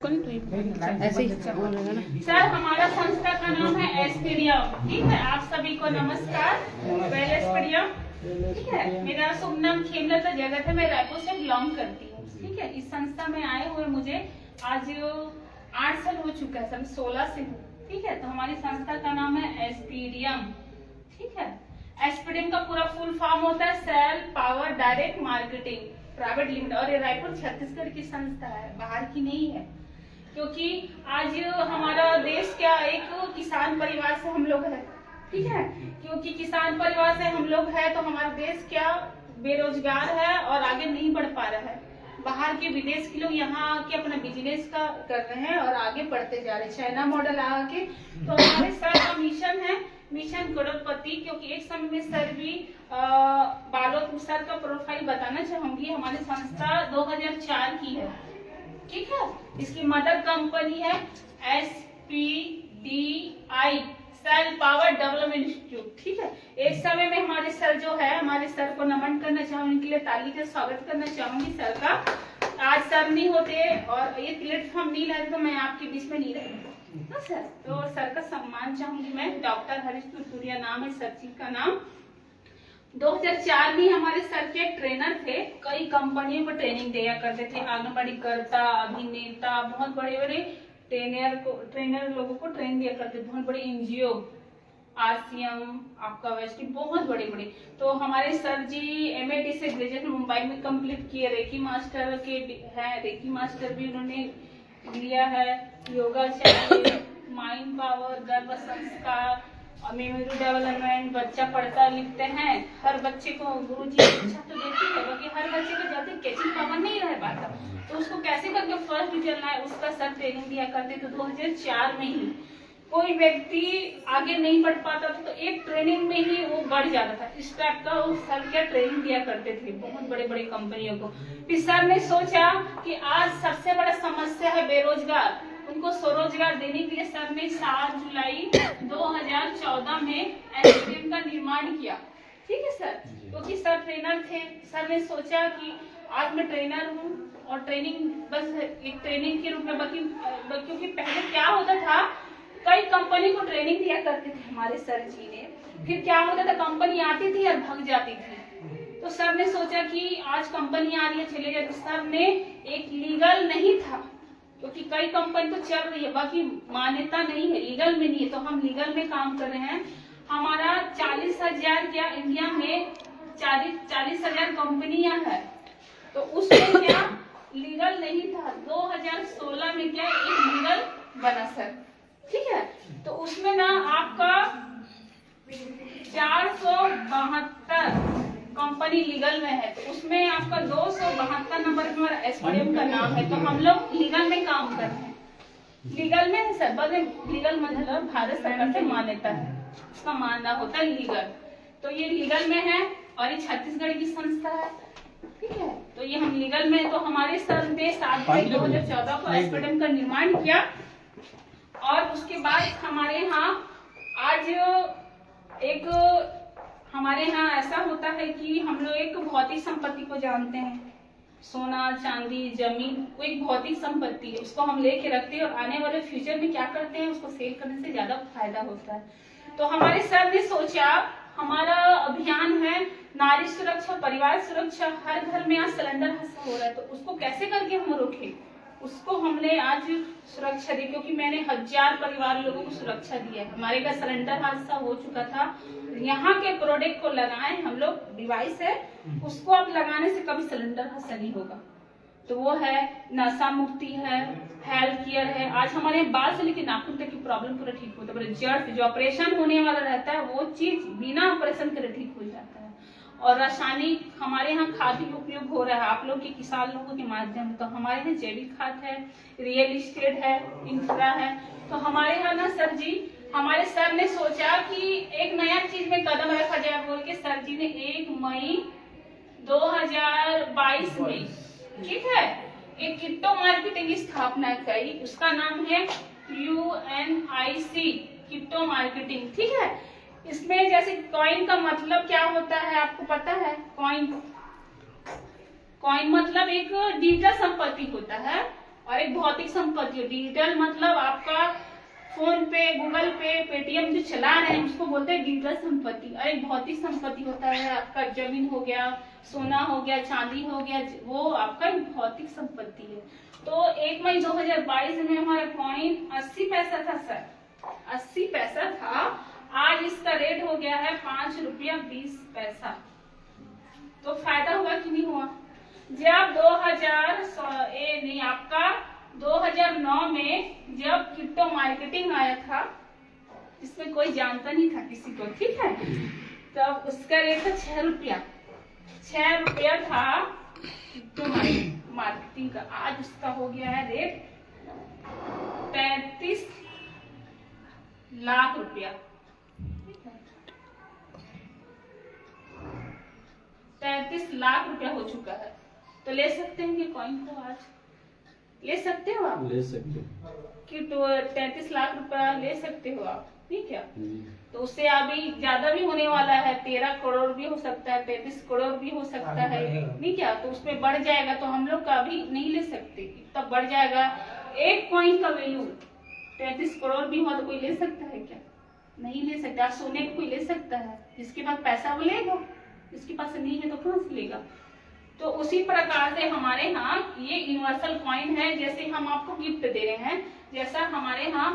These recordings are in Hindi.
सर हमारा संस्था का नाम है एस्पेडियम। ठीक है, आप सभी को नमस्कार। एस्पेडियम, ठीक है। मेरा शुभ नाम खेमलता जगत है, मैं रायपुर से बिलोंग करती हूँ। ठीक है, इस संस्था में आए हुए मुझे आज 8 साल हो चुका है, सर 16 से हूँ। ठीक है, तो हमारी संस्था का नाम है एस्पेडियम। ठीक है, एस्पेडियम का पूरा फुल फॉर्म होता है sell power direct marketing private limited, और ये रायपुर छत्तीसगढ़ की संस्था है, बाहर की नहीं है। क्योंकि आज हमारा देश क्या एक किसान परिवार से हम लोग हैं। ठीक है, क्योंकि किसान परिवार से हम लोग हैं तो हमारा देश क्या बेरोजगार है और आगे नहीं बढ़ पा रहा है। बाहर के विदेश के लोग यहाँ आके अपना बिजनेस का कर रहे हैं और आगे बढ़ते जा रहे हैं, चाइना मॉडल आके। तो हमारे सर का मिशन है मिशन करोड़पति। क्योंकि एक समय में सर भी बालोद सर का प्रोफाइल बताना चाहूंगी। हमारी संस्था 2004 की है। ठीक है, इसकी मदर कंपनी है SPDI sell power development institute. ठीक है, एक समय में हमारे सर जो है, हमारे सर को नमन करना चाहूंगी, उनके लिए ताली से स्वागत करना चाहूंगी सर का। आज सर नहीं होते और ये प्लेटफॉर्म नहीं रहते तो मैं आपके बीच में नहीं रहती ना सर। तो सर का सम्मान चाहूंगी मैं। डॉक्टर हरीश तुरतुरिया नाम है सर जी का नाम। 2004 में हमारे सर के एक ट्रेनर थे, कई कंपनियों को ट्रेनिंग दिया करते थे, आंगनबाड़ी करता, अभिनेता, बहुत बड़े बड़े ट्रेनर लोगों को ट्रेन दिया करते थे, बहुत बड़े NGO, RCM, आपका वेस्टी, बहुत बड़े बड़े। तो हमारे सर जी MAT से ग्रेजुएशन मुंबई में कंप्लीट किए, रेकी मास्टर के है, रेकी मास्टर भी उन्होंने लिया है, योगाचार्य, माइंड पावर, गर्भ संस्कार, मेमोरी डेवलपमेंट। बच्चा पढ़ता लिखते हैं, हर बच्चे को गुरुजी शिक्षा तो देती है, बाकी हर बच्चे को जल्दी कैचिंग पावर नहीं रह पाता, तो उसको कैसे करके फर्स्ट डिवीजन लाए उसका सर ट्रेनिंग दिया करते। तो 2004 में ही कोई व्यक्ति आगे नहीं बढ़ पाता था तो एक ट्रेनिंग में ही वो बढ़ जाता था। इस टाइप का वो सर क्या ट्रेनिंग दिया करते थे बहुत बड़े बड़े कंपनियों को। फिर सर ने सोचा कि आज सबसे बड़ा समस्या है बेरोजगार, उनको स्वरोजगार देने के लिए सर ने 7 जुलाई 2014 में एस्पेडियम का निर्माण किया। ठीक है सर, क्योंकि सर ट्रेनर थे, सर ने सोचा कि आज मैं ट्रेनर हूँ और ट्रेनिंग बस एक ट्रेनिंग के रूप में, क्योंकि पहले क्या होता था कई कंपनी को ट्रेनिंग दिया करते थे हमारे सर जी ने। फिर क्या होता था कंपनी आती थी और भाग जाती थी, तो सर ने सोचा कि आज कंपनी आ रही है चले जाए। तो सर ने एक लीगल नहीं था, क्योंकि कई कंपनी तो चल रही है बाकी मान्यता नहीं है, लीगल में नहीं है, तो हम लीगल में काम कर रहे हैं। हमारा 40,000 क्या इंडिया में 40,000 कंपनियां है, तो उसमें क्या लीगल नहीं था। 2016 में क्या एक लीगल बना सर। ठीक है, तो उसमें ना आपका 472 कंपनी लीगल में है, तो उसमें आपका 272 नंबर में हमारा एस्पेडियम का नाम है। तो हम लोग लीगल में काम कर रहे हैं, लीगल में है सर, बल्कि लीगल मतलब भारत सरकार से मान्यता है, उसका मानना होता है लीगल। तो ये लीगल में है और ये छत्तीसगढ़ की संस्था है। ठीक है, तो ये हम लीगल में, तो हमारे सर ने 7 जुलाई 2014 को एस्पेडियम का निर्माण किया। और उसके बाद हमारे यहाँ आज एक हमारे यहाँ ऐसा होता है कि हम लोग एक भौतिक संपत्ति को जानते हैं, सोना चांदी जमीन, वो एक भौतिक संपत्ति है, उसको हम लेके रखते हैं और आने वाले फ्यूचर में क्या करते हैं उसको सेल करने से ज्यादा फायदा होता है। तो हमारे सर ने सोचा हमारा अभियान है नारी सुरक्षा परिवार सुरक्षा, हर घर में आज सिलेंडर हादसा हो रहा है, तो उसको कैसे करके हम रोकें, उसको हमने आज सुरक्षा दी। क्योंकि मैंने 1000 परिवार लोगों को सुरक्षा दिया है। हमारे घर सिलेंडर हादसा हो चुका था, यहाँ के प्रोडक्ट को लगाएं हम लोग, डिवाइस है उसको आप लगाने से कभी सिलेंडर हादसा नहीं होगा। तो वो है नशा मुक्ति है, हेल्थ केयर है। आज हमारे बाल से लेकर नाखून तक की प्रॉब्लम पूरा ठीक होता है। जड़ जो ऑपरेशन होने वाला रहता है वो चीज बिना ऑपरेशन करे ठीक हो जाता है। और रासायनिक हमारे यहाँ खाद भी उपयोग हो रहा है आप लोग के किसान लोगों के माध्यम से। तो हमारे यहाँ जैविक खाद है, रियल एस्टेट है, इंफ्रा है। तो हमारे यहाँ ना सर जी, हमारे सर ने सोचा कि एक नया चीज में कदम रखा जाए बोल के सर जी ने 1 मई 2022 में, ठीक है, एक क्रिप्टो मार्केटिंग की स्थापना की। उसका नाम है UNIC क्रिप्टो मार्केटिंग। ठीक है, इसमें जैसे कॉइन का मतलब क्या होता है आपको पता है? कॉइन मतलब एक डिजिटल संपत्ति होता है और एक भौतिक संपत्ति। डिजिटल मतलब आपका फोन पे, गूगल पे, पेटीएम जो चला रहे हैं उसको बोलते हैं डिजिटल संपत्ति। और एक भौतिक संपत्ति होता है आपका जमीन हो गया, सोना हो गया, चांदी हो गया, वो आपका भौतिक संपत्ति है। तो 1 मई 2022 में हमारा कॉइन 80 पैसा था सर, 80 पैसा था। आज इसका रेट हो गया है 5 रुपया 20 पैसा। तो फायदा हुआ कि नहीं हुआ? जब 2009 में जब क्रिप्टो मार्केटिंग आया था, इसमें कोई जानता नहीं था किसी को, ठीक है, तब उसका रेट था 6 रुपया, 6 रुपया था क्रिप्टो मार्केटिंग का। आज उसका हो गया है रेट 35 लाख रुपया, 33 लाख रुपया हो चुका है। तो ले सकते हैं कि कॉइन को आज ले सकते हो आप? ले सकते हो कि तो 33 लाख रुपया ले सकते हो आप, ठीक है। तो उससे अभी ज्यादा भी होने वाला है, 13 करोड़ भी हो सकता है, 33 करोड़ भी हो सकता है, नहीं क्या? तो उसमें बढ़ जाएगा। तो हम लोग का अभी नहीं ले सकते, तब बढ़ जाएगा। एक कॉइन का वैल्यू 33 करोड़ भी हो तो कोई ले सकता है क्या? नहीं ले सकता। सोने को कोई ले सकता है? जिसके पास पैसा वो लेगा, जिसके पास नहीं है तो कहाँ से लेगा? तो उसी प्रकार से हमारे यहाँ ये यूनिवर्सल कॉइन है। जैसे हम आपको गिफ्ट दे रहे हैं, जैसा हमारे यहाँ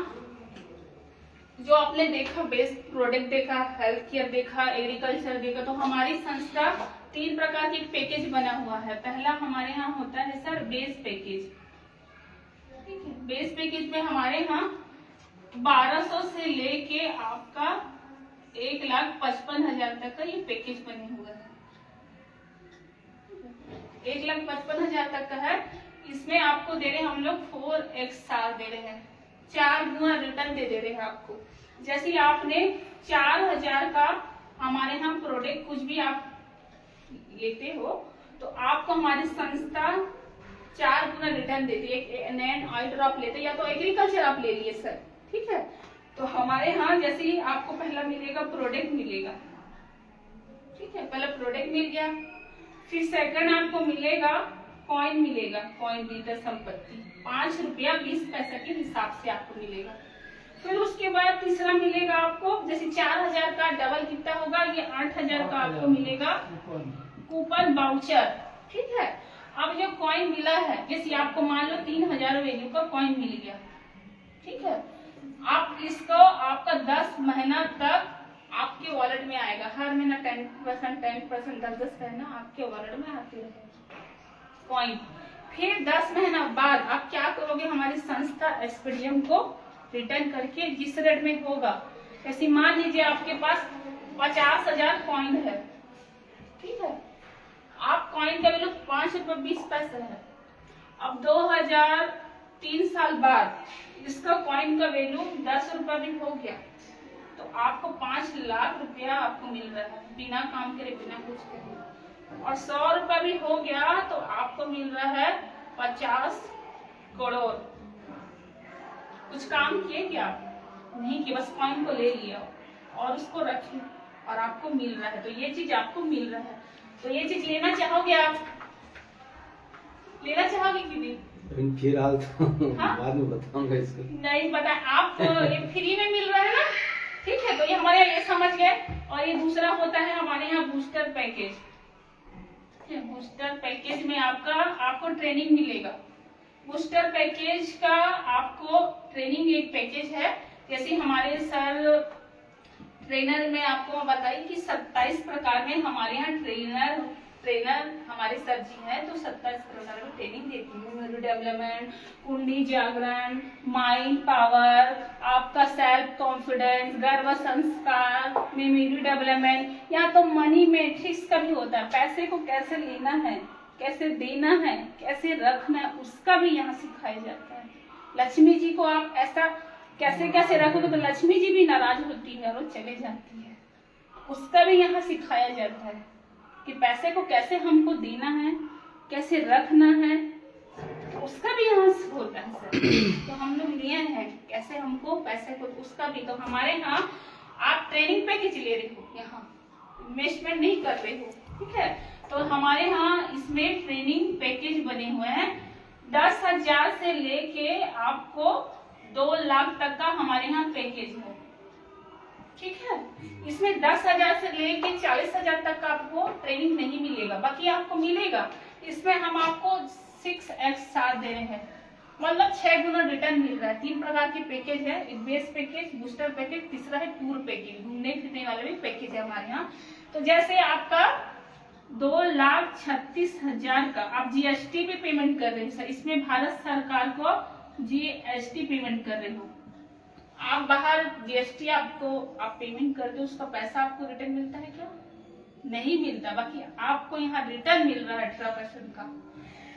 जो आपने देखा बेस्ट प्रोडक्ट देखा, हेल्थ केयर देखा, एग्रीकल्चर देखा, तो हमारी संस्था 3 प्रकार की पैकेज बना हुआ है। पहला हमारे यहाँ होता है सर बेस पैकेज, ठीक है। बेस पैकेज में हमारे यहाँ 1200 से लेके आपका 1,55,000 तक का ये पैकेज बने हुए हैं। 1,55,000 तक का है। इसमें आपको दे रहे हैं हम लोग 4x साल दे रहे हैं, 4 गुना रिटर्न दे रहे हैं आपको। जैसे आपने 4,000 का हमारे यहाँ प्रोडक्ट कुछ भी आप लेते हो तो आपको हमारी संस्था 4 गुना रिटर्न देती है। एक नैन ऑयल ड्रॉप लेते या तो एग्रीकल्चर आप ले लिए सर, ठीक है। तो हमारे यहाँ जैसे ही आपको पहला मिलेगा प्रोडक्ट मिलेगा, ठीक है, पहला प्रोडक्ट मिल गया, फिर सेकंड आपको मिलेगा कॉइन मिलेगा, कॉइन डिजिटल संपत्ति 5 रुपया 20 पैसा के हिसाब से आपको मिलेगा। फिर उसके बाद तीसरा मिलेगा आपको, जैसे 4,000 का डबल कितना होगा, ये 8,000 का आपको मिलेगा कूपन वाउचर, ठीक है। अब जो कॉइन मिला है, जैसे आपको मान लो 3,000 वैल्यू का कॉइन मिल गया, ठीक है, आप इसको आपका 10 महीना तक आपके वॉलेट में आएगा। हर महीना 10%, 10% आपके वॉलेट में आते रहे कॉइन। फिर 10 महीना बाद आप क्या करोगे, हमारी संस्था एसपीडीएम को रिटर्न करके जिस रेट में होगा, जैसे मान लीजिए आपके पास 50,000 कॉइन है, ठीक है, आप कॉइन का वैल्यू 5 रुपया 20 पैसा है। अब 2003 साल बाद इसका कॉइन का वैल्यू 10 रुपया भी हो गया, तो आपको 5 लाख रुपया आपको मिल रहा है बिना काम करे, बिना कुछ करे। और 100 रुपया भी हो गया तो आपको मिल रहा है 50 करोड़। कुछ काम किए क्या? नहीं कि बस कॉइन को ले लिया और उसको रखे और आपको मिल रहा है। तो ये चीज आपको मिल रहा है, तो ये चीज लेना चाहोगे आप? लेना चाहोगे कि नहीं? फिलहाल तो हाँ? बाद में बताऊंगा इसको। नहीं पता, आप ये फ्री में मिल रहा है ना, ठीक है। तो ये हमारे ये समझ गए। और ये दूसरा होता है हमारे यहाँ बूस्टर पैकेज। बूस्टर पैकेज में आपको ट्रेनिंग मिलेगा। बूस्टर पैकेज का आपको ट्रेनिंग एक पैकेज है। जैसे हमारे सर ट्रेनर में आपको बताइए कि 27 प्रकार में हमारे यहाँ ट्रेनर हमारे सर जी हैं, तो 27 प्रकार की ट्रेनिंग देती है। मेमोरी डेवलपमेंट, कुंडली जागरण, माइंड पावर, आपका सेल्फ कॉन्फिडेंस, गर्भ संस्कार, मेमोरी डेवलपमेंट, या तो मनी मैट्रिक्स का भी होता है। पैसे को कैसे लेना है, कैसे देना है, कैसे रखना है, उसका भी यहाँ सिखाया जाता है। लक्ष्मी जी को आप ऐसा कैसे कैसे रखोगे तो लक्ष्मी जी भी नाराज होती है और चले जाती है, उसका भी यहाँ सिखाया जाता है कि पैसे को कैसे हमको देना है, कैसे रखना है, उसका भी यहाँ होता है सर। तो हम लोग लिए हैं कैसे हमको पैसे को, उसका भी। तो हमारे यहाँ आप ट्रेनिंग पैकेज ले रहे हो, यहाँ इन्वेस्टमेंट नहीं कर रहे हो, ठीक है। तो हमारे यहाँ इसमें ट्रेनिंग पैकेज बने हुए हैं। 10,000 से लेके आपको 2 लाख तक का हमारे यहाँ पैकेज है, ठीक है। इसमें 10,000 से लेके 40,000 तक का आपको ट्रेनिंग नहीं मिलेगा, बाकी आपको मिलेगा। इसमें हम आपको 6x साथ दे रहे हैं, मतलब 6 गुना रिटर्न मिल रहा है। 3 प्रकार के पैकेज है, एक बेस पैकेज, बूस्टर पैकेज, तीसरा है टूर पैकेज, घूमने फिरने वाला भी पैकेज है हमारे यहाँ। तो जैसे आपका 2,36,000 का आप जीएसटी पे पेमेंट कर रहे हैं सर, इसमें भारत सरकार को जीएसटी पेमेंट कर रहे हो आप। बाहर जीएसटी आपको आप पेमेंट करते हो, उसका पैसा आपको रिटर्न मिलता है क्या? नहीं मिलता, बाकी आपको यहाँ रिटर्न मिल रहा है 18% का।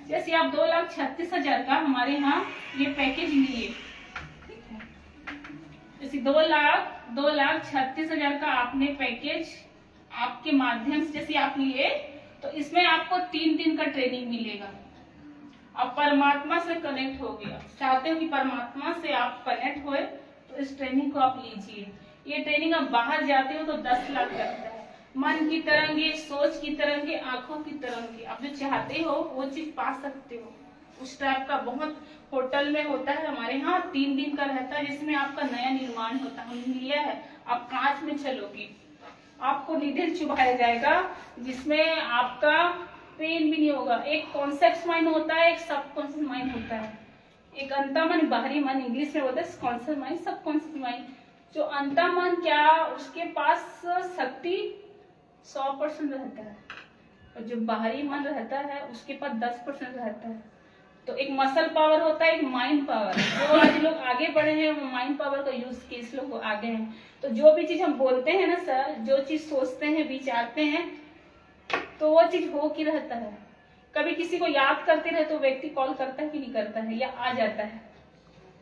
जैसे आप 2,36,000 का हमारे यहाँ ये पैकेज लिए, ठीक है, जैसे 2,36,000 का आपने पैकेज आपके माध्यम से जैसे आप लिए, तो इसमें आपको 3 दिन का ट्रेनिंग मिलेगा। आप परमात्मा से कनेक्ट हो गया, चाहते हो कि परमात्मा से आप कनेक्ट होए, तो इस ट्रेनिंग को आप लीजिए। ये ट्रेनिंग आप बाहर जाते हो तो 10 लाख लगता है। मन की तरंगे, सोच की तरंगे, आंखों की तरंगे, आप जो चाहते हो वो चीज पा सकते हो। उस टाइप का बहुत होटल में होता है, हमारे यहाँ 3 दिन का रहता है, जिसमें आपका नया निर्माण होता है। हमने लिया है, आप कांच में चलोगी, आपको नीडल चुभाया जाएगा, जिसमें आपका पेन भी नहीं होगा। एक कॉन्सेप्ट माइंड होता है, एक सबकॉन्शियस माइंड होता है, एक अंतर्मन, बाहरी मन, इंग्लिश में बोलते हैं कॉन्शियस माइंड, सबकॉन्शियस माइंड। जो अंतर्मन क्या, उसके पास शक्ति 100% रहता है, और जो बाहरी मन रहता है उसके पास 10% रहता है। तो एक मसल पावर होता है, एक माइंड पावर। जो आज लोग आगे बढ़े हैं वो माइंड पावर का यूज किए, इस लोग आगे हैं। तो जो भी चीज हम बोलते हैं ना सर, जो चीज सोचते हैं, विचारते हैं, तो वो चीज हो की रहता है। कभी किसी को याद करते रहे तो व्यक्ति कॉल करता है कि नहीं करता है, या आ जाता है।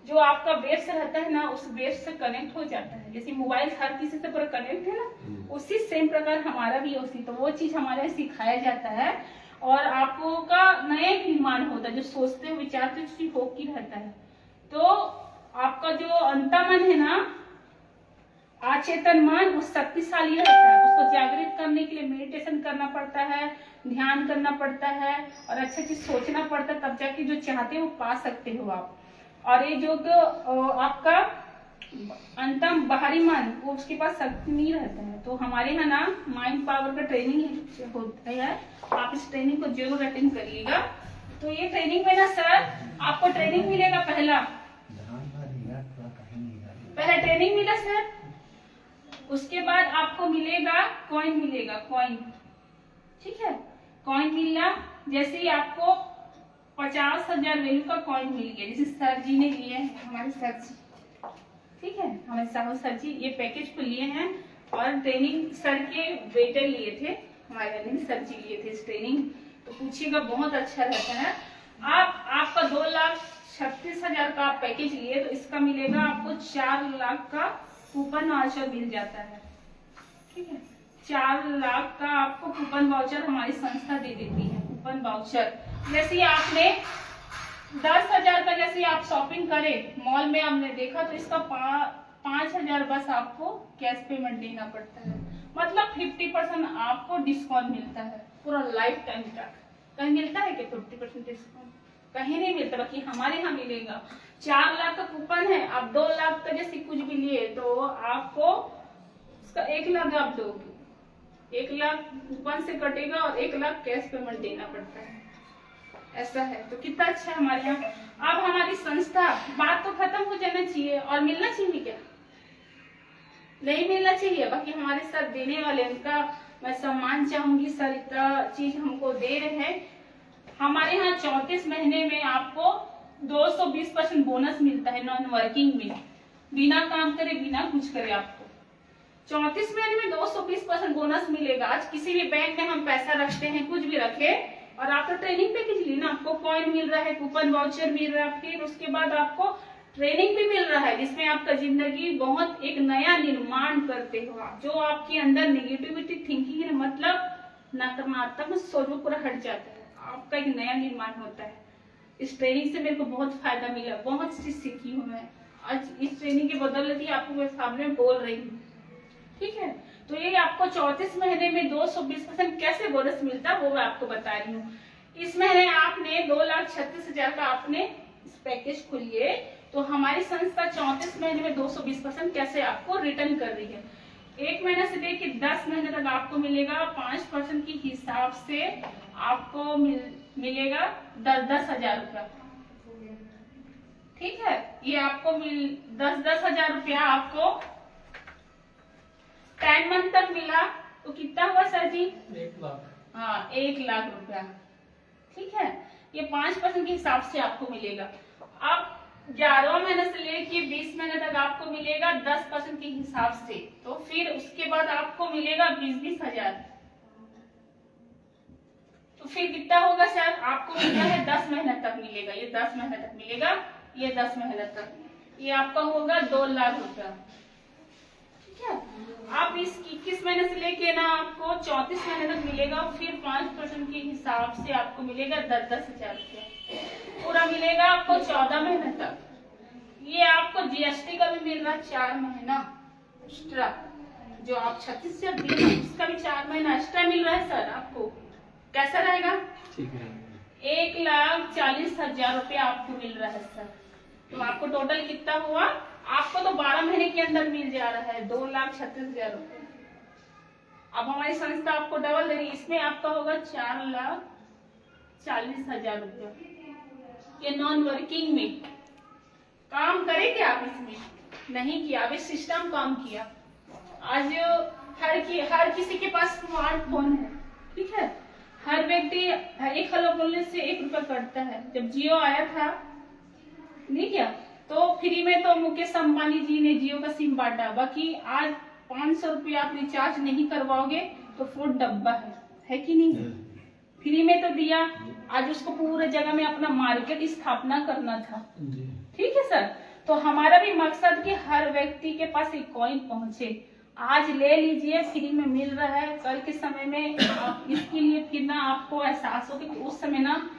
जो आपका बेस रहता है ना, उस बेस से कनेक्ट हो जाता है। जैसे मोबाइल हर किसी से पूरा कनेक्ट है ना, उसी सेम प्रकार हमारा भी उसी, तो वो चीज हमारे सिखाया जाता है, और आपको का नया निर्माण होता है। जो सोचते हो, विचारते हो, हो की रहता है। तो आपका जो अंतर्मन है ना, अचेतन मन, वो शक्तिशाली रहता है। उसको जागृत करने के लिए मेडिटेशन करना पड़ता है, ध्यान करना पड़ता है, और अच्छी चीज सोचना पड़ता है, तब जाके जो चाहते हो वो पा सकते हो आप। और ये जो आपका अंतम बाहरी मन, वो उसके पास शक्ति नहीं रहता है। तो हमारे यहाँ ना माइंड पावर का ट्रेनिंग होता है, आप इस ट्रेनिंग को जरूर अटेंड करिएगा। तो ये ट्रेनिंग में ना सर आपको ट्रेनिंग मिलेगा, पहला ट्रेनिंग मिला सर, उसके बाद आपको मिलेगा कॉइन, मिलेगा कॉइन, ठीक है। कॉइन मिलना, जैसे ही आपको 50,000 वैल्यू का कॉइन मिल गया, जैसे सर जी ने लिए हैं, हमारे सर जी, ठीक है, हमारे साहू सर जी ये पैकेज को लिए हैं, और ट्रेनिंग सर के बेटे लिए थे, हमारे सर जी लिए थे इस ट्रेनिंग। तो पूछिएगा, बहुत अच्छा रहता है। आपका 2,36,000 का पैकेज लिए, तो इसका मिलेगा आपको 4 लाख का कूपन वाउचर मिल जाता है, ठीक है। 4 लाख का आपको कूपन वाउचर हमारी संस्था दे देती है, कूपन वाउचर। जैसे आपने 10,000 का जैसे आप शॉपिंग करें मॉल में, हमने देखा, तो इसका 5,000 बस आपको कैश पेमेंट देना पड़ता है। मतलब 50% आपको डिस्काउंट मिलता है पूरा लाइफ टाइम तक। कहीं मिलता है कि 50% डिस्काउंट? कहीं नहीं मिलता, बाकी हमारे यहाँ मिलेगा। 4 लाख का कूपन है, आप 2 लाख का जैसे कुछ भी लिए तो आपको उसका 1 लाख आप दोगे, 1 लाख कूपन से कटेगा, और 1 लाख कैश पेमेंट देना पड़ता है, ऐसा है। तो कितना अच्छा है हमारे यहाँ। अब हमारी संस्था, बात तो खत्म हो जाना चाहिए, और मिलना चाहिए क्या? नहीं मिलना चाहिए, बाकी हमारे साथ देने वाले, उनका मैं सम्मान चाहूंगी। सर इतना चीज हमको दे रहे हैं। हमारे यहाँ 34 महीने में आपको 220% बोनस मिलता है, नॉन वर्किंग में, बिना काम करे, बिना कुछ करे। आपको 34 महीने में 220% बोनस मिलेगा। आज किसी भी बैंक में हम पैसा रखते हैं, कुछ भी रखे, और आप तो ट्रेनिंग पैकेज ली ना, आपको कॉइन मिल रहा है, कूपन वाउचर मिल रहा है, फिर उसके बाद आपको ट्रेनिंग भी मिल रहा है, जिसमें आपका जिंदगी बहुत एक नया निर्माण करते हो आप। जो आपके अंदर नेगेटिविटी थिंकिंग है, मतलब नकारात्मक सोच, वो पूरा हट जाता है, आपका एक नया निर्माण होता है। इस ट्रेनिंग से मेरे को बहुत फायदा मिला, बहुत चीज सीखी हूँ मैं। आज इस ट्रेनिंग के बदौलत ही आपको मैं सामने बोल रही हूँ, ठीक है। तो ये आपको 34 महीने में 220% कैसे बोनस मिलता है, वो मैं आपको बता रही हूँ। इस महीने आपने 2,36,000 का आपने इस पैकेज को लिए, तो हमारी संस्था 34 महीने में 220% कैसे आपको रिटर्न कर रही है। 1 महीने से लेके 10 महीने तक आपको मिलेगा 5% के हिसाब से आपको मिलेगा 10-10 हजार रुपया। ठीक है, ये आपको 10-10 हजार रुपया आपको 10 मंथ तक मिला, तो कितना हुआ सर जी? 1 लाख। हाँ, 1 लाख रुपया। ठीक है, ये 5% के हिसाब से आपको मिलेगा। अब 11 महीने से लेके 20 महीने तक आपको मिलेगा 10% के हिसाब से, तो फिर उसके बाद आपको मिलेगा 20-20 हजार। तो फिर कितना होगा सर? आपको मिलता है 10 महीने तक मिलेगा, ये 10 महीने तक मिलेगा, ये 10 महीने तक, ये आपका होगा 2 लाख रुपया। ठीक है, आप इस 21 महीने से लेके ना आपको 34 महीने तक मिलेगा, फिर 5% के हिसाब से आपको मिलेगा 10-10 हजार रुपया, पूरा मिलेगा आपको 14 महीने तक। ये आपको जीएसटी का भी मिल रहा है 4 महीना एक्स्ट्रा, जो आप 36 से दिए उसका भी 4 महीना एक्स्ट्रा मिल रहा है सर आपको। कैसा रहेगा? ठीक है, 1,40,000 रुपया आपको मिल रहा है सर। तो आपको टोटल कितना हुआ? आपको तो 12 महीने के अंदर मिल जा रहा है 2,36,000 रुपये। अब हमारी संस्था आपको डबल दे रही है, इसमें आपका होगा 4,40,000 रुपया। ये नॉन वर्किंग में काम करे क्या आप? इसमें नहीं किया, अभी सिस्टम काम किया। आज हर किसी के पास स्मार्टफोन है। ठीक है, हर व्यक्ति एक हेलो बोलने से 1 रुपया कटता है। जब जियो आया था नहीं क्या, तो फ्री में तो मुकेश अंबानी जी ने जियो का सिम बांटा। बाकी आज 500 रुपया आप रिचार्ज नहीं करवाओगे तो फुल डब्बा है कि नहीं? फ्री में तो दिया, आज उसको पूरे जगह में अपना मार्केट स्थापना करना था। ठीक है सर, तो हमारा भी मकसद कि हर व्यक्ति के पास एक कॉइन पहुंचे। आज ले लीजिए, फ्री में मिल रहा है, कल के समय में आप इसके लिए फिर ना आपको एहसास हो कि उस समय ना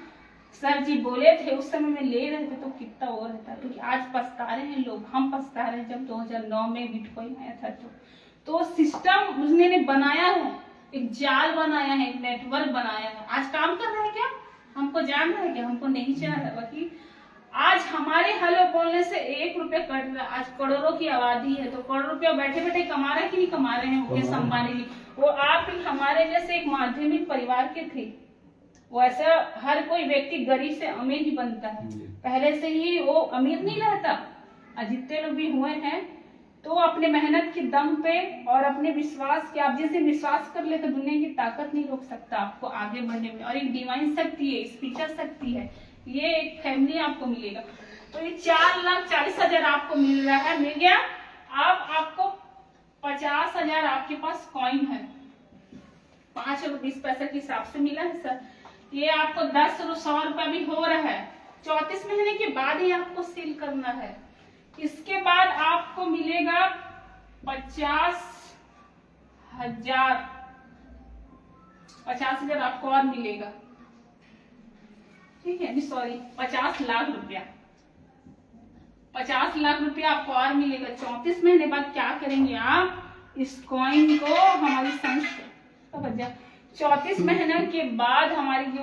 सर जी बोले थे, उस समय में ले रहे थे तो कितना और रहता। क्योंकि आज पछता रहे हैं लोग, हम पछता रहे हैं जब 2009 में बिटकॉइन आया था। तो सिस्टम उसने बनाया है, एक जाल बनाया है, एक नेटवर्क बनाया है। आज काम कर रहा है क्या? हमको जान रहा है क्या? हमको नहीं जान रहा। बाकी आज हमारे हेलो बोलने से 1 रुपया कट रहा है। आज करोड़ों की आबादी है, तो करोड़ रुपया बैठे बैठे कमा रहे कि नहीं कमा रहे हैं मुकेश अंबानी जी? वो आप हमारे जैसे एक माध्यमिक परिवार के थे। वैसा हर कोई व्यक्ति गरीब से अमीर ही बनता है, पहले से ही वो अमीर नहीं रहता। जितने लोग भी हुए हैं तो अपने मेहनत के दम पे और अपने विश्वास के, आप जैसे विश्वास कर ले तो दुनिया की ताकत नहीं रोक सकता आपको आगे बढ़ने में। और एक डिवाइन शक्ति है, स्पिरिचुअल शक्ति है, ये एक फैमिली आपको मिलेगा। तो ये 4,40,000 आपको मिल रहा है, मिल गया। अब आपको 50,000 आपके पास कॉइन है, 5 और 20 पैसे के हिसाब से मिला है सर। ये आपको 10 और 100 रुपया भी हो रहा है। 34 महीने के बाद ही आपको सील करना है। इसके बाद आपको मिलेगा 50,000 आपको और मिलेगा। ठीक है, सॉरी 50 लाख रुपया, 50 लाख रुपया आपको और मिलेगा। 34 महीने बाद क्या करेंगे आप? इस कॉइन को हमारी संस्था 34 महीने के बाद हमारी जो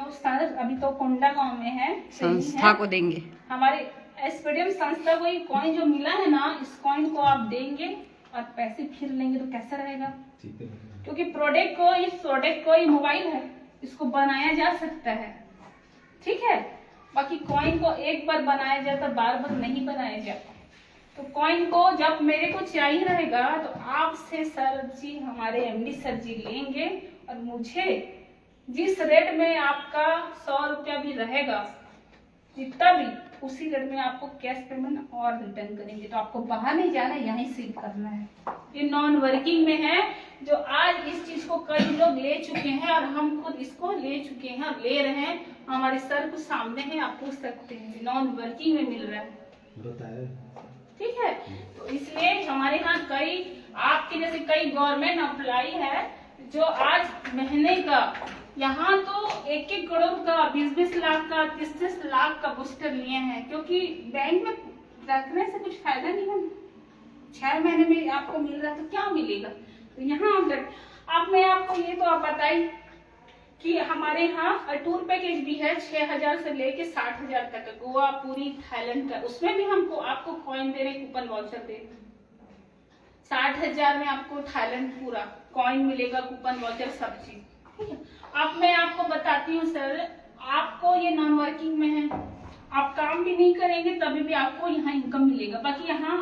अभी तो कोंडा गांव में है, संस्था को देंगे। हमारी एसपीडीएम संस्था को ये कॉइन जो मिला है ना, इस कॉइन को आप देंगे और पैसे फिर लेंगे, तो कैसा रहेगा? ठीक है, क्योंकि प्रोडक्ट को ये मोबाइल है, इसको बनाया जा सकता है। ठीक है, बाकी कॉइन को एक बार बनाया जाता, बार बार नहीं बनाया जाता। तो कॉइन को जब मेरे को चाहिए रहेगा तो आपसे सर जी, हमारे एमडी सर जी लेंगे और मुझे जिस रेट में आपका 100 रुपया भी रहेगा, जितना भी, उसी रेट में आपको कैश पेमेंट और रिटर्न करेंगे। तो आपको बाहर नहीं जाना, यहीं सील करना है। ये नॉन वर्किंग में है, जो आज इस चीज को कई लोग ले चुके हैं और हम खुद इसको ले चुके हैं और ले रहे हैं। हमारे सर को सामने है, आप पूछ सकते हैं, नॉन वर्किंग में मिल रहा है। बताया। ठीक है, तो इसलिए हमारे यहाँ कई आपके जैसे कई गवर्नमेंट अप्लाई है जो आज महीने का यहाँ तो 1-1 करोड़ का, 20-20 लाख का, 30-30 लाख का बूस्टर लिए हैं। क्योंकि बैंक में रखने से कुछ फायदा नहीं है। 6 महीने में आपको मिल रहा है तो क्या मिलेगा? तो यहाँ आप मैं आपको ये तो आप बताइए कि हमारे यहाँ टूर पैकेज भी है 6,000 से लेके 60,000 तक, गोवा, पूरी, थाईलैंड का। उसमें भी हमको आपको कॉइन दे रहे, कूपन वाउचर दे रहे। 60,000 में आपको थाईलैंड पूरा कॉइन मिलेगा, कूपन वाउचर, सब चीज। ठीक है, अब मैं आपको बताती हूँ सर, आपको ये नॉन वर्किंग में है, आप काम भी नहीं करेंगे तभी भी आपको यहाँ इनकम मिलेगा। बाकी यहाँ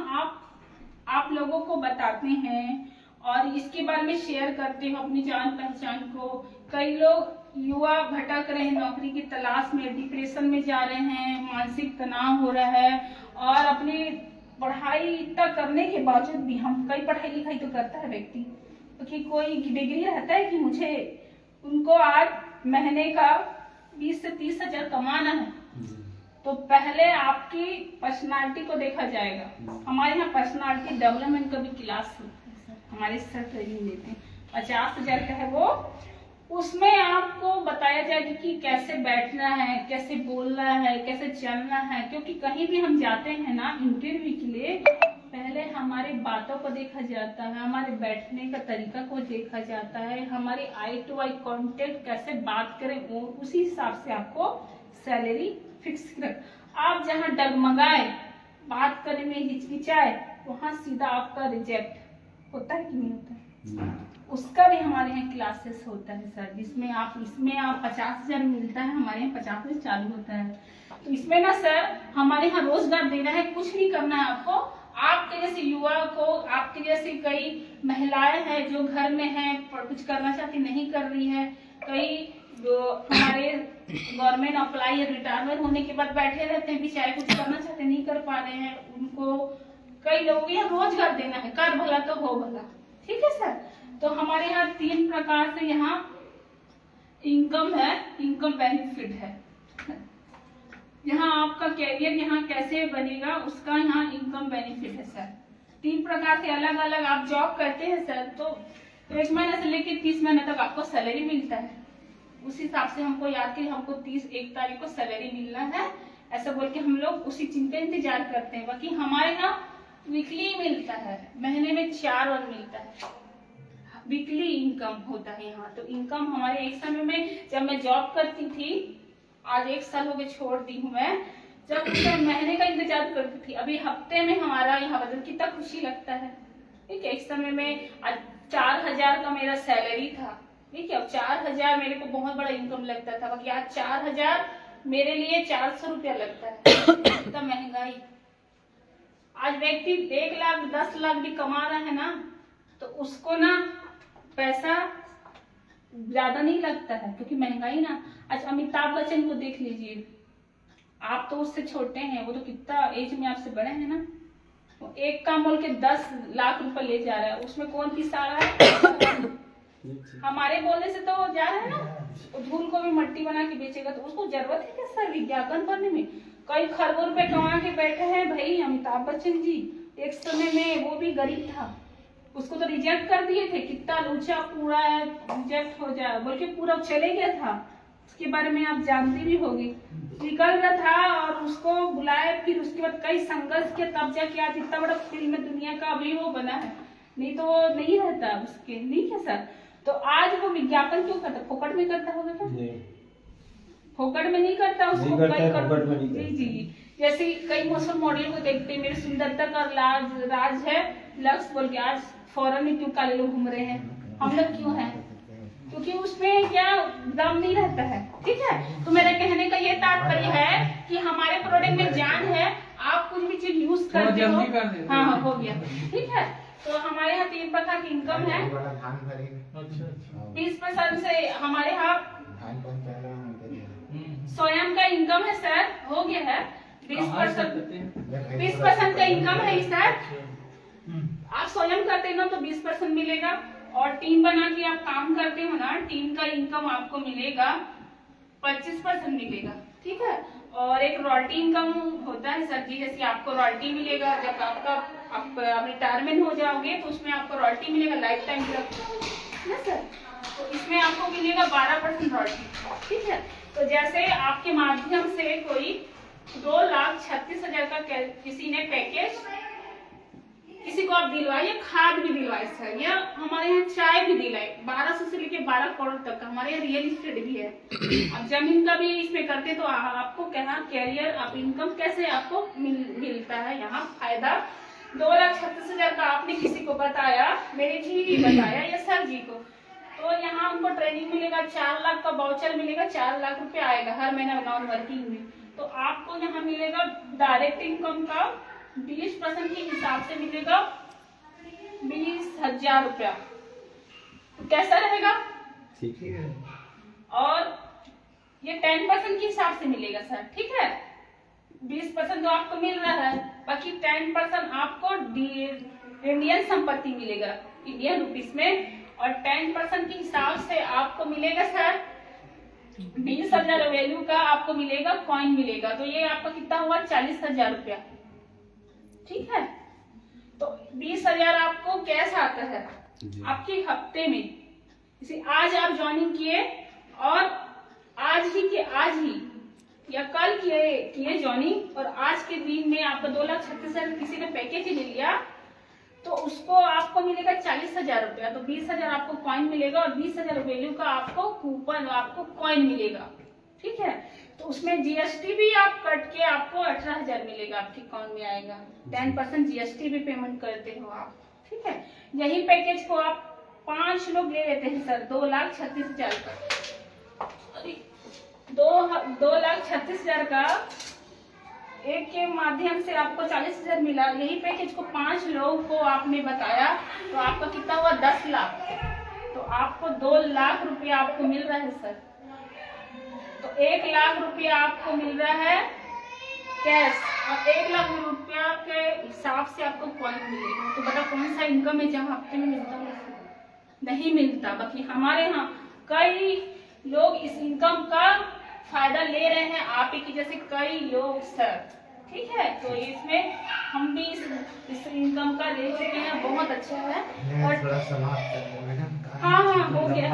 आप लोगों को बताते हैं और इसके बारे में शेयर करते हो अपनी जान पहचान को। कई लोग युवा भटक रहे हैं नौकरी की तलाश में, डिप्रेशन में जा रहे हैं, मानसिक तनाव हो रहा है, और अपनी पढ़ाई इतना करने के बावजूद भी, हम कई पढ़ाई लिखाई तो करता है व्यक्ति, क्योंकि कोई डिग्री रहता है कि मुझे उनको आज महीने का 20 से 30,000 कमाना है, तो पहले आपकी पर्सनालिटी को देखा जाएगा। हमारे यहाँ पर्सनालिटी डेवलपमेंट का भी क्लास होता है सर, हमारे सर ट्रेनिंग देते हैं, 50,000 का है वो। उसमें आपको बताया जाएगा कि कैसे बैठना है, कैसे बोलना है, कैसे चलना है, क्योंकि कहीं भी हम जाते हैं ना इंटरव्यू के लिए, पहले हमारी बातों को देखा जाता है, हमारे बैठने का तरीका को देखा जाता है, हमारी आई टू आई कांटेक्ट, कैसे बात करें, वो उसी हिसाब से आपको सैलरी फिक्स कर। आप जहाँ डगमगाए, बात करने में हिचकिचाए, वहां सीधा आपका रिजेक्ट होता है कि नहीं होता है? उसका भी हमारे यहाँ क्लासेस होता है सर, जिसमें आप इसमें आप 50,000 मिलता है, हमारे यहाँ 50 से चालू होता है। तो इसमें ना सर हमारे यहाँ रोजगार देना है, कुछ नहीं करना है आपको। आपके जैसे युवा को, आपके जैसे कई महिलाएं हैं जो घर में हैं, कुछ करना चाहती नहीं कर रही है, कई जो हमारे गवर्नमेंट अप्लाई या रिटायरमेंट होने के बाद बैठे रहते हैं बेचारे, कुछ करना चाहते नहीं कर पा रहे हैं, उनको कई लोगों यहाँ रोजगार देना है, कर भला तो हो भला। ठीक है सर, तो हमारे यहाँ 3 प्रकार से यहाँ इनकम है, इनकम बेनिफिट है। यहाँ आपका कैरियर यहाँ कैसे बनेगा उसका यहाँ इनकम बेनिफिट है सर। 3 प्रकार से अलग अलग आप जॉब करते हैं सर, तो 1 महीने से लेकर 30 महीने तक आपको सैलरी मिलता है। उस हिसाब से हमको याद कि हमको 31 तारीख को सैलरी मिलना है, ऐसा बोल के हम लोग उसी चीज का इंतजार करते हैं। बाकी हमारे यहाँ वीकली मिलता है, महीने में 4 बार मिलता है, वीकली इनकम होता है यहाँ। तो इनकम हमारे एक समय में जब मैं जॉब करती थी, आज 1 साल हो गए छोड़ दी हूँ मैं, जब महीने का इंतजार करती थी, अभी हफ्ते में हमारा यहाँ बदल, कितना खुशी लगता है। ठीक है, एक समय में 4,000 का मेरा सैलरी था, ठीक है, 4,000 मेरे को बहुत बड़ा इनकम लगता था। बाकी आज 4,000 मेरे लिए 400 रुपया लगता है, इतना महंगाई। आज व्यक्ति 1 लाख 10 लाख भी कमा रहा है ना, तो उसको ना पैसा ज्यादा नहीं लगता है, क्योंकि महंगाई ना। आज अमिताभ बच्चन को देख लीजिए, आप तो उससे छोटे हैं, वो तो कितना एज में आपसे बड़े हैं ना, वो एक काम बोल के 10 लाख रुपए ले जा रहा है, उसमें कौन पिसा रहा है? हमारे बोलने से तो जा रहा है ना, धूल को भी मट्टी बना के बेचेगा, तो उसको जरूरत है क्या सर विज्ञापन करने में? कई खरबों रुपए कमा के बैठे हैं भाई अमिताभ बच्चन जी। एक समय में वो भी गरीब था, उसको तो रिजेक्ट कर दिए थे, कितना लूचा पूरा है, रिजेक्ट हो जाए बोल के पूरा चले गया था। उसके बारे में आप जानते भी होंगे, निकल रहा था और उसको बुलाए, फिर उसके बाद कई संघर्ष किया, तब जाके आज इतना बड़ा फिल्म दुनिया का अभी वो बना है, नहीं तो वो नहीं रहता उसके, नहीं है सर। तो आज वो विज्ञापन क्यों करता? फोकट में करता होगा क्या? फोकट में नहीं करता, उसको जी जी। जैसे कई मौसम मॉडल को देखते हैं, मेरी सुंदरता का राज है लक्ष्य बोल के, आज फॉरेन में क्यों काले लोग घूम रहे हैं, हम लोग क्यों हैं? क्योंकि उसमें क्या दम नहीं रहता है। ठीक है, तो मेरा कहने का ये तात्पर्य है कि हमारे प्रोडक्ट में जान है, आप कुछ भी चीज यूज करते हो। हाँ हो गया, ठीक है। तो हमारे यहाँ 3 प्रकार की इनकम है। 20% से हमारे यहाँ स्वयं का इनकम है सर, हो गया है 20% का इनकम है सर। आप स्वयं करते हो ना तो 20% मिलेगा, और टीम बना के आप काम करते हो ना, टीम का इनकम आपको मिलेगा 25% मिलेगा। ठीक है, और एक रॉयल्टी इनकम होता है सर जी, जैसे आपको रॉयल्टी मिलेगा जब आप रिटायरमेंट हो जाओगे, तो उसमें आपको रॉयल्टी मिलेगा लाइफ टाइम तक ना सर। तो इसमें आपको मिलेगा 12% रॉयल्टी। ठीक है, तो जैसे आपके माध्यम से कोई 2,36,000 का किसी ने पैकेज किसी को आप दिलवाइए, खाद भी दिलवाए सर, या हमारे यहाँ चाय भी दिलाए, 1200 से लेके 12 करोड़ तक का हमारे यहाँ रियल एस्टेट भी है। अब जमीन का भी इसमें करते तो आपको क्या कैरियर आप इनकम कैसे आपको मिलता है यहाँ फायदा। 2,36,000 का आपने किसी को बताया, मेरे जी बताया या सर जी को, तो यहाँ उनको ट्रेनिंग मिलेगा, 4 लाख का वाउचर मिलेगा, 4 लाख रुपए आएगा हर महीना नॉन वर्किंग में। तो आपको यहाँ मिलेगा डायरेक्ट इनकम का 20% के हिसाब से मिलेगा 20,000 रुपया। कैसा रहेगा? ठीक है। और ये 10% के हिसाब से मिलेगा सर, ठीक है। 20% तो आपको मिल रहा है, बाकी 10% आपको इंडियन संपत्ति मिलेगा इंडियन रुपीस में, और 10% के हिसाब से आपको मिलेगा सर 20,000 वैल्यू का आपको मिलेगा कॉइन मिलेगा। तो ये आपका कितना हुआ? 40,000 रुपया, ठीक है। तो 20,000 आपको कैश आता है आपके हफ्ते में। जैसे आज आप ज्वाइनिंग किए और आज ही या कल किए ज्वाइनिंग, और आज के दिन में आपका 2,36,000 किसी ने पैकेज ले लिया, तो उसको आपको मिलेगा 40,000 रुपया। तो 20,000 आपको कॉइन मिलेगा और 20,000 वैल्यू का आपको कूपन आपको कॉइन मिलेगा, ठीक है। तो उसमें जीएसटी भी आप कट के आपको 18,000 मिलेगा, आपके अकाउंट में आएगा। 10% जीएसटी भी पेमेंट करते हो आप, ठीक है। यही पैकेज को आप 5 लोग ले लेते हैं सर, 2,36,000 का, 2,36,000 का एक के माध्यम से आपको 40,000 मिला। यही पैकेज को 5 लोगों को आपने बताया, तो आपका कितना हुआ? 10 लाख। तो आपको 2 लाख रुपया आपको मिल रहा है सर। तो 1 लाख रुपया आपको मिल रहा है कैश, और 1 लाख रुपया के हिसाब से आपको कॉइन मिलेगा। तो बता कौन सा इनकम है जहाँ हफ्ते में मिलता है? नहीं मिलता। बाकी हमारे यहाँ कई लोग इस इनकम का फायदा ले रहे हैं, आप ही की जैसे कई लोग सर, ठीक है। तो इसमें हम भी इस इनकम का ले चुके हैं, बहुत अच्छा है। और थोड़ा समाप्त कर दो मैडम। हाँ हो गया,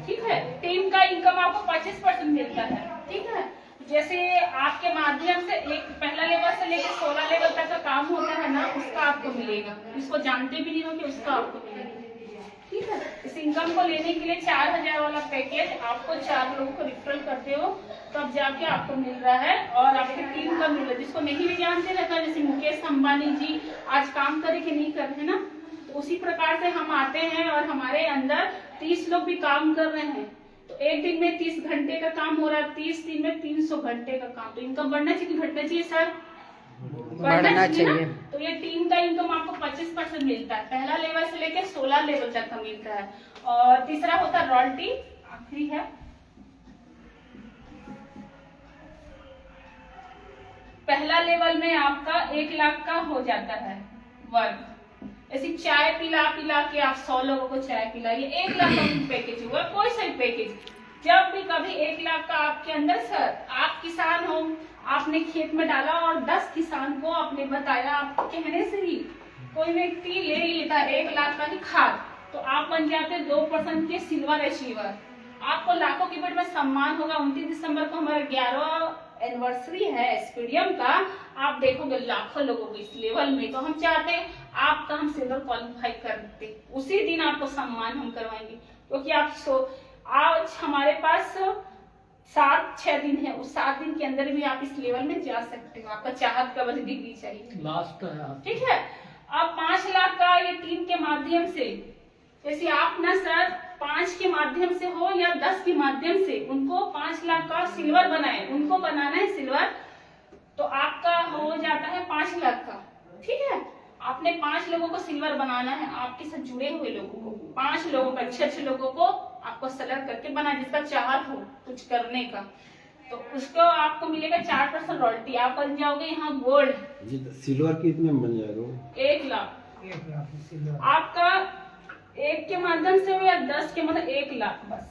ठीक है। टीम का इनकम आपको 25% मिलता है, ठीक है। जैसे आपके माध्यम से एक पहला लेवल से लेकर 16 लेवल तक का काम होता है ना, उसका आपको मिलेगा। इसको जानते भी नहीं हो कि उसका आपको मिलेगा, ठीक है। इस इनकम को लेने के लिए 4,000 वाला पैकेज आपको 4 लोगों को रिफरल करते हो, तब जाके आपको मिल रहा है। और आपकी टीम का मिल रहा है, जिसको नहीं भी जानते रहता, जैसे मुकेश अंबानी जी आज काम करे कि नहीं कर रहे ना, तो उसी प्रकार से हम आते हैं और हमारे अंदर 30 लोग भी काम कर रहे हैं। तो एक दिन में 30 घंटे का काम हो रहा है, 30 दिन में 300 घंटे का काम। तो इनकम बढ़ना चाहिए, घटना चाहिए सर? बढ़ना चाहिए। तो ये टीम का इनकम आपको 25% मिलता है, पहला लेवल से लेकर 16 लेवल तक का मिलता है। और तीसरा होता है रॉयल्टी, आखिरी है। पहला लेवल में आपका 1 लाख का हो जाता है वर्क। ऐसी चाय पिला के आप 100 लोगों को चाय पिलाइए, 1 लाख का पैकेज हुआ। कोई सा पैकेज, जब भी कभी 1 लाख का आपके अंदर सर, आप किसान हो, आपने खेत में डाला और 10 किसान को आपने बताया, आपके कहने से ही कोई व्यक्ति ले लेता है 1 लाख का ही खाद, तो आप बन जाते 2% के सिल्वर अचीवर। आपको लाखों की बड़ में सम्मान होगा। 29 दिसंबर को हमारा 11वां एनिवर्सरी है एसपीडीएम का, आप देखोगे लाखों लोगों को इस लेवल में। तो हम चाहते हैं आपका हम सिल्वर क्वालिफाई करते, उसी दिन आपको सम्मान हम करवाएंगे, क्योंकि आज हमारे पास 7-6 दिन है, उस 7 दिन के अंदर भी आप इस लेवल में जा सकते हो। आपका चाहत का बस डिग्री चाहिए, लास्ट है, ठीक है। अब 5 लाख का ये टीम के माध्यम से, जैसे आप ना सर 5 के माध्यम से हो या 10 के माध्यम से उनको 5 लाख का सिल्वर बनाए, उनको बनाना है सिल्वर, तो आपका हो जाता है 5 लाख का, ठीक है। आपने 5 लोगों को सिल्वर बनाना है, आपके साथ जुड़े हुए लोगों को, 5 लोगों को, अच्छे लोगों को आपको सेलेक्ट करके बना, जिसका चाहत हो कुछ करने का, तो उसको आपको मिलेगा 4% रॉयल्टी। आप बन जाओगे यहाँ गोल्ड। सिल्वर कितने में बन जाएगा? 1 लाख आपका 1 के माध्यम से हो या 10 के, मतलब 1 लाख बस।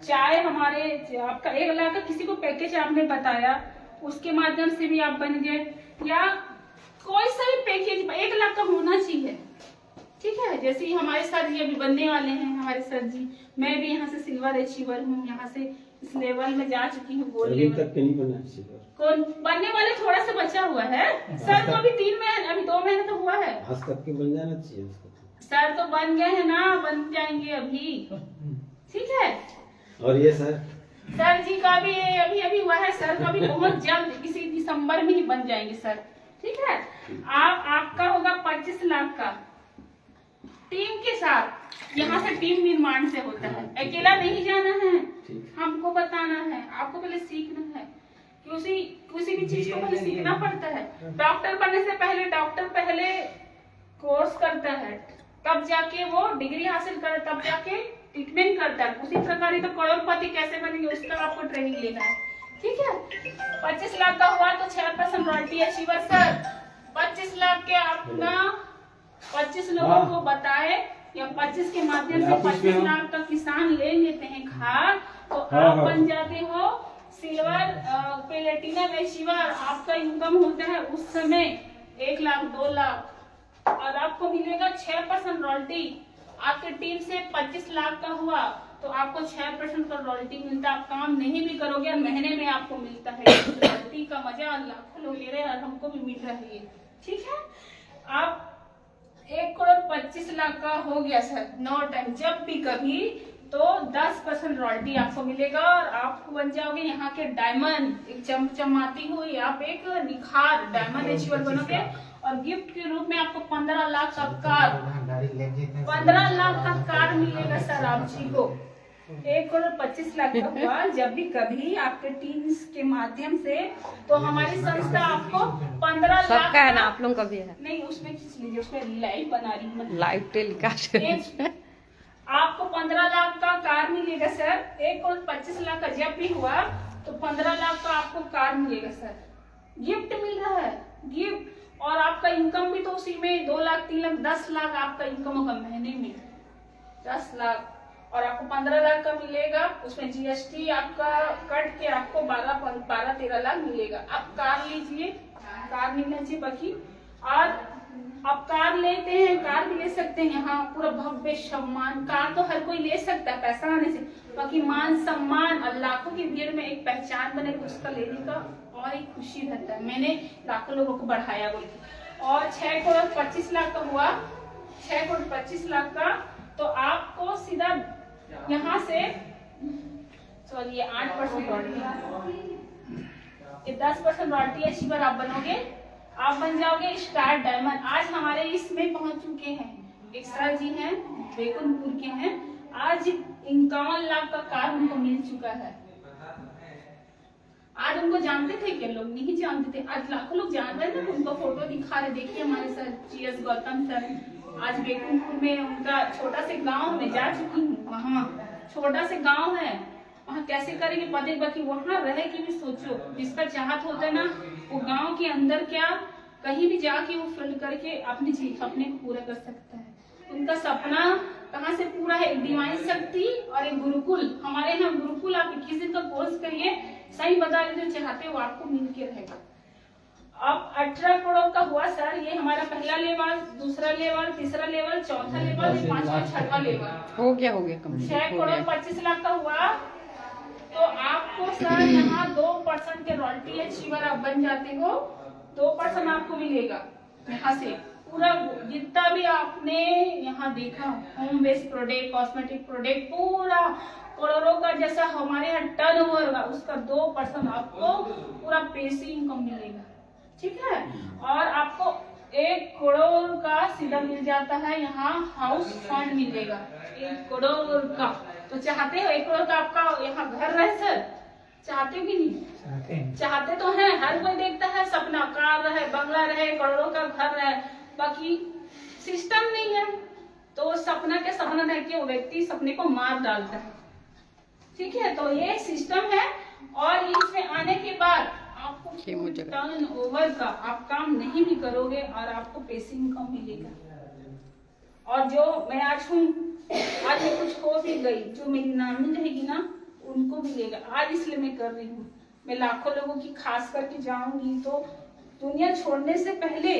चाहे हमारे आपका 1 लाख का किसी को पैकेज आपने बताया, उसके माध्यम से भी आप बन गए, या कोई सा भी पैकेज 1 लाख का होना चाहिए, ठीक है। जैसे हमारे सर जी अभी बनने वाले हैं, हमारे सर जी, मैं भी यहाँ से सिल्वर अचीवर हूँ, यहाँ से इस लेवल में जा चुकी हूँ, गोल्ड अभी लेवल तक नहीं बना है सिल्वर। कौन बनने वाले, थोड़ा सा बचा हुआ है सर। तो अभी 3 महीने, अभी 2 महीने तो हुआ है। आज तक के बन जाना चाहिए उसको तो। सर तो बन गए हैं ना, बन जाएंगे अभी, ठीक है। और ये सर जी का भी अभी अभी हुआ है, सर का भी बहुत जल्द किसी दिसंबर में ही बन जाएंगे सर, ठीक है। आपका होगा 25 लाख का, टीम के साथ। यहाँ से टीम निर्माण से होता है, अकेला नहीं जाना है, हमको बताना है, आपको पहले सीखना है। किसी भी चीज को पहले सीखना पड़ता है। डॉक्टर बनने से पहले डॉक्टर पहले कोर्स करता है, तब जाके वो डिग्री हासिल करे, तब जाके ट्रीटमेंट करता है। उसी प्रकार ही तो करोड़पति कैसे बनेंगे उसका आपको ट्रेनिंग लेना है, ठीक है। 25 लाख का हुआ तो 6% रॉयल्टी है शिवर सर। 25 लाख के अपना 25 लोगों को बताए, या 25 के माध्यम से 25 लाख का किसान ले लेते हैं खाद, तो आप बन जाते हो सिल्वर प्लेटिनम एचीवर। आपका इनकम होता है उस समय 1 लाख 2 लाख, और आपको मिलेगा 6% रॉयल्टी। आपके टीम से 25 लाख का हुआ तो आपको 6% का रॉयल्टी मिलता है। आप काम नहीं भी करोगे और महीने में आपको मिलता है। रॉयल्टी का मजा लाखों लोग ले रहे हैं और हमको भी मिल रहा है, ठीक है। आप 1 करोड़ 25 लाख का हो गया सर, नो टाइम। जब भी कभी तो 10% रॉयल्टी आपको मिलेगा और आप बन जाओगे यहाँ के डायमंड, एक चमचमाती हुई आप एक निखार डायमंड अचीवर बनोगे। और गिफ्ट के रूप में आपको 15 लाख का कार, 15 लाख का कार मिलेगा सर आप जी को। 1 करोड़ 25 लाख का हुआ जब भी कभी आपके टीम्स के माध्यम से, तो हमारी संस्था आपको 15 लाख का है ना, आप लोग का भी है। नहीं उसमें खींच लीजिए, उसमें लाइव बना रही हूँ, लाइव टेलीकास्ट। आपको 15 लाख का कार मिलेगा सर। 1 करोड़ 25 लाख का जब भी हुआ तो 15 लाख का आपको कार मिलेगा सर। गिफ्ट मिल रहा है, गिफ्ट। और आपका इनकम भी तो उसी में 2 लाख 3 लाख 10 लाख आपका इनकम होगा महीने में, 10 लाख। और आपको 15 लाख का मिलेगा, उसमें जीएसटी आपका कट के आपको 12-13 लाख मिलेगा। आप कार लीजिए, कार मिलना चाहिए बाकी। और आप कार लेते हैं, कार भी ले सकते हैं। यहाँ पूरा भव्य सम्मान, कार तो हर कोई ले सकता है पैसा आने से, बाकी मान सम्मान और लाखों की भीड़ में एक पहचान बने उसका लेने का और एक खुशी रहता है। मैंने लाखों लोगों को बढ़ाया हुआ। और 6 करोड़ 25 लाख का हुआ, 6 करोड़ 25 लाख का, तो आपको सीधा यहाँ से सॉरी 8% रॉयल्टी, 10% रॉयल्टी अचीवर आप बनोगे। आप बन जाओगे स्टार डायमंड। आज हमारे इसमें पहुंच चुके हैं एक सर जी हैं, बेकुनपुर के हैं। आज 51 लाख का कार उनको मिल चुका है। आज उनको जानते थे क्या लोग? नहीं जानते थे। आज लाखों लोग जान रहे हैं, उनको फोटो दिखा रहे। देखिए हमारे सर जीएस गौतम सर, आज बेकुनपुर में उनका छोटा से गांव में जा चुकी हूँ। वहाँ छोटा से गांव है, वहाँ कैसे करेंगे पदे, बाकी वहाँ रह के भी सोचो। जिसका चाहत होता है ना, वो गांव के अंदर क्या कहीं भी जाके वो फील्ड करके अपने सपने को पूरा कर सकता है। उनका सपना कहाँ से पूरा है? एक डिवाइन शक्ति और एक गुरुकुल। हमारे यहाँ गुरुकुल, आप 21 दिन का कोर्स करिए, सही बता रहे जो चाहते हो आपको मिल के रहेगा। अब 18 करोड़ का हुआ सर। ये हमारा पहला लेवल, दूसरा लेवल, तीसरा लेवल, चौथा लेवल, 5वां 6वां लेवल हो गया 6 करोड़ 25 लाख का हुआ। तो आपको सर यहाँ 2% के रॉयल्टी अचीवर आप बन जाते हो। 2% आपको मिलेगा यहाँ से। पूरा जितना भी आपने यहाँ देखा home based product, cosmetic product, पूरा करोड़ों का जैसा हमारे यहाँ टर्नओवर होगा, उसका 2% आपको पूरा पैसे इनकम मिलेगा, ठीक है। और आपको 1 करोड़ का सीधा मिल जाता है यहाँ हाउस फंड मिलेगा 1 करोड़ का। तो चाहते हो 1 करोड़ का आपका यहाँ घर रहे सर? चाहते भी नहीं? चाहते तो हैं, हर कोई देखता है सपना कार रहे, बंगला रहे, करोड़ों का घर रहे, बाकी सिस्टम नहीं है। तो सपना के सपना रह के वो व्यक्ति सपने को मार डालता है, ठीक है। तो ये सिस्टम है। और इसमें आने के बाद आपको टर्न ओवर का आप काम नहीं भी करोगे और आपको पैसे इनकम मिलेगा। और जो मैं आज हूँ, आज मैं कुछ हो भी गई, जो मेरी नामी रहेगी ना उनको मिलेगा। आज इसलिए मैं कर रही हूँ। मैं लाखों लोगों की खास करके जाऊंगी तो दुनिया छोड़ने से पहले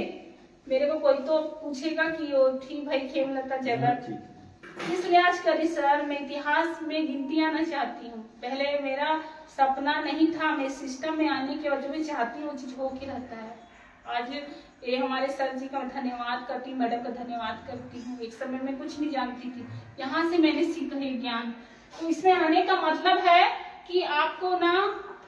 मेरे को कोई तो पूछेगा कि वो ठीक भाई खेमलता जगह इस लिहाज करी सर, मैं इतिहास में गिनती आना चाहती हूँ। पहले मेरा सपना नहीं था, मैं सिस्टम में आने के बाद जो मैं चाहती हूँ वो चीज हो के रहता है। आज ये हमारे सर जी का धन्यवाद करती हूँ, मैडम का धन्यवाद करती हूँ। एक समय में कुछ नहीं जानती थी, यहाँ से मैंने सीखा है ज्ञान। तो इसमें आने का मतलब है कि आपको ना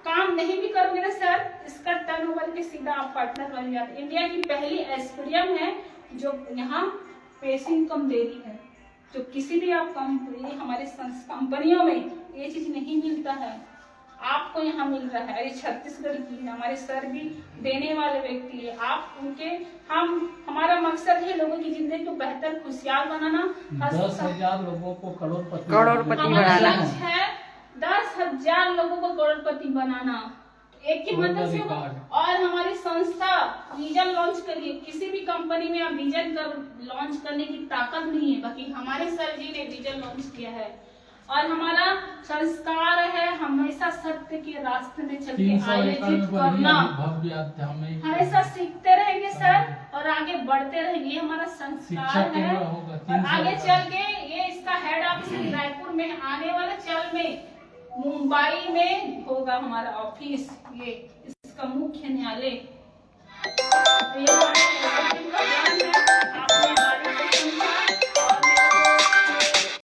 काम नहीं भी करोगे ना सर, इसका टर्नओवर के सीधा आप पार्टनर बन जाते। इंडिया की पहली एस्पिरियम है जो यहाँ पैसे इनकम दे रही है, जो किसी भी आप कंपनी हमारे कंपनियों में ये चीज नहीं मिलता है, आपको यहाँ मिल रहा है। ये छत्तीसगढ़ की है, हमारे सर भी देने वाले व्यक्ति है। आप उनके हमारा मकसद है लोगों की जिंदगी को बेहतर खुशहाल बनाना। 10,000 लोगों को करोड़पति हमारा लक्ष्य है 10,000 लोगों को करोड़पति बनाना, एक ही मतलब से। और हमारी संस्था विजन लॉन्च करिए, किसी भी कंपनी में आप विजन लॉन्च करने की ताकत नहीं है, बाकी हमारे सर जी ने विजन लॉन्च किया है। और हमारा संस्कार है हमेशा सत्य के रास्ते में चल के आयोजित करना, हमेशा सीखते रहेंगे सर और आगे बढ़ते रहेंगे, हमारा संस्कार है। और आगे चल के ये इसका हेड ऑफिस रायपुर में, आने वाले चल में मुंबई में होगा हमारा ऑफिस, ये इसका मुख्य न्यायालय।